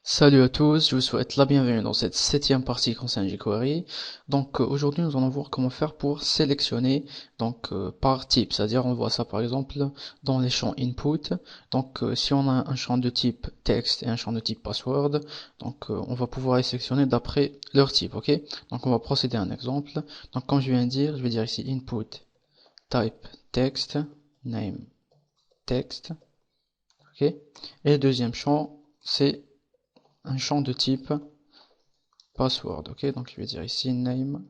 Salut à tous, je vous souhaite la bienvenue dans cette septième partie concernant jQuery. Aujourd'hui nous allons voir comment faire pour sélectionner par type, c'est-à-dire on voit ça par exemple dans les champs input. Si on a un champ de type texte et un champ de type password, on va pouvoir les sélectionner d'après leur type, ok? Donc on va procéder à un exemple. Donc comme je viens de dire, je vais dire ici input type text name text, ok? Et le deuxième champ c'est un champ de type password, ok, donc je vais dire ici name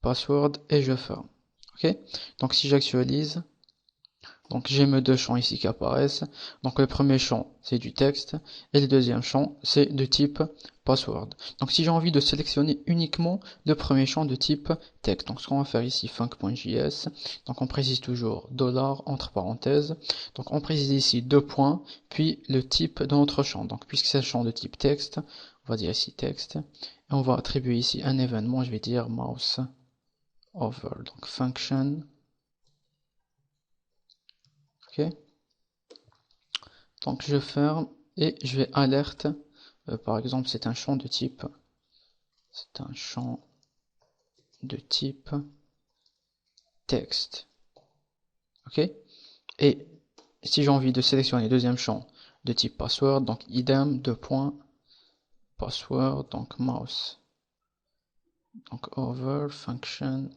password et je ferme, ok. Donc si j'actualise, donc j'ai mes deux champs ici qui apparaissent. Donc le premier champ c'est du texte et le deuxième champ c'est de type password. Donc si j'ai envie de sélectionner uniquement le premier champ de type texte, donc ce qu'on va faire ici func.js, donc on précise toujours $ entre parenthèses, donc on précise ici deux points puis le type de notre champ. Donc puisque c'est un champ de type texte, on va dire ici texte et on va attribuer ici un événement, je vais dire mouse over, donc function, ok. Donc je ferme et je vais alerte. Par exemple, c'est un champ de type texte. Ok. Et si j'ai envie de sélectionner le deuxième champ de type password, donc idem deux points password, donc mouse, donc over function,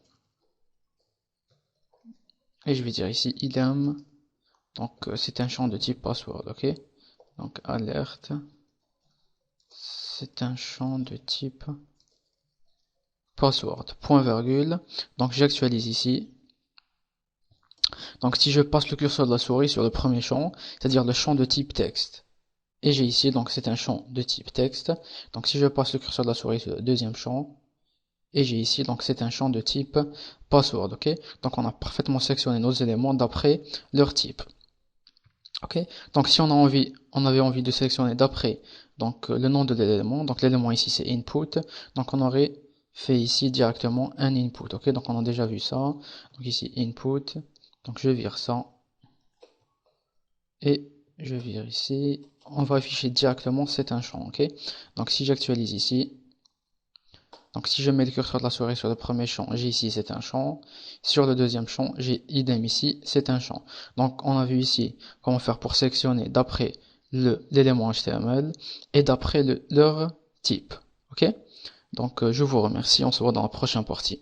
et je vais dire ici idem. Donc c'est un champ de type password, ok. Donc alerte, c'est un champ de type password, point virgule. Donc j'actualise ici. Donc si je passe le curseur de la souris sur le premier champ, c'est-à-dire le champ de type texte, et j'ai ici, donc c'est un champ de type texte. Donc si je passe le curseur de la souris sur le deuxième champ, et j'ai ici, donc c'est un champ de type password, ok. Donc on a parfaitement sélectionné nos éléments d'après leur type, ok. Donc si on avait envie de sélectionner d'après le nom de l'élément, donc l'élément ici c'est input, donc on aurait fait ici directement un input, ok. Donc on a déjà vu ça, donc ici input, donc je vire ça, et je vire ici, on va afficher directement c'est un champ, ok. Donc si j'actualise ici, donc si je mets le curseur de la souris sur le premier champ, j'ai ici c'est un champ, sur le deuxième champ, j'ai idem ici, c'est un champ. Donc on a vu ici comment faire pour sélectionner d'après l'élément HTML et d'après leur type, ok. Donc je vous remercie, on se voit dans la prochaine partie.